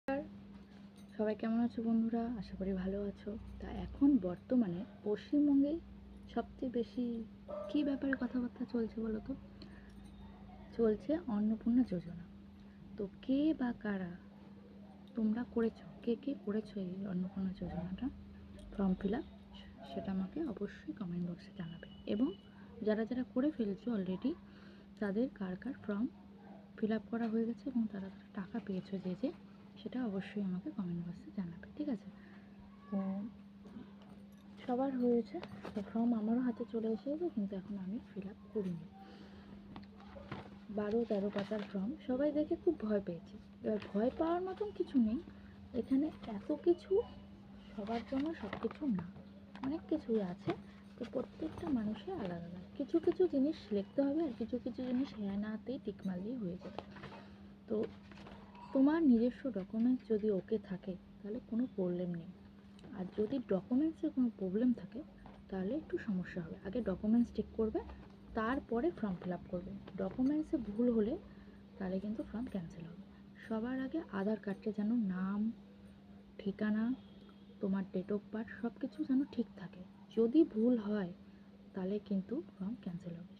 নমস্কার, সবাই কেমন আছো বন্ধুরা? আশা করি ভালো আছো। তা এখন বর্তমানে পশ্চিমবঙ্গে সবচেয়ে বেশি কী ব্যাপারে কথাবার্তা চলছে বলো তো? চলছে অন্নপূর্ণা যোজনা। তো কে বা কারা তোমরা করেছো, কে করেছো এই অন্নপূর্ণা যোজনাটা ফর্ম ফিল আপ? সেটা আমাকে অবশ্যই কমেন্ট বক্সে জানাবে। এবং যারা যারা করে ফেলছো অলরেডি, তাদের কার কার ফর্ম ফিল আপ করা হয়ে গেছে এবং তারা টাকা পেয়েছো যে সেটা অবশ্যই আমাকে কমেন্ট বক্সে জানাবে, ঠিক আছে? তো সবার হয়েছে, তো ফর্ম আমারও হাতে চলে এসেছে, কিন্তু এখন আমি ফিল আপ করিনি। 12-13 পাতার ফর্ম। সবাই দেখে খুব ভয় পেয়েছে। এবার ভয় পাওয়ার মতন কিছু নেই, এখানে এত কিছু সবার জন্য সব কিছু না, অনেক কিছুই আছে। তো প্রত্যেকটা মানুষের আলাদা আলাদা কিছু কিছু জিনিস লিখতে হবে, আর কিছু কিছু জিনিস হ্যাঁ নাতেই টিক মারলেই হয়ে যাবে। তো তোমার নিজস্ব ডকুমেন্টস যদি ওকে থাকে তাহলে কোনো প্রবলেম নেই। আর যদি ডকুমেন্টসে কোনো প্রবলেম থাকে তাহলে একটু সমস্যা হবে। আগে ডকুমেন্টস চেক করবে, তারপরে ফর্ম ফিল আপ করবে। ডকুমেন্টসে ভুল হলে তাহলে কিন্তু ফর্ম ক্যান্সেল হবে। সবার আগে আধার কার্ডে যেন নাম, ঠিকানা, তোমার ডেট অফ বার্থ সব কিছু যেন ঠিক থাকে। যদি ভুল হয় তাহলে কিন্তু ফর্ম ক্যান্সেল হবে।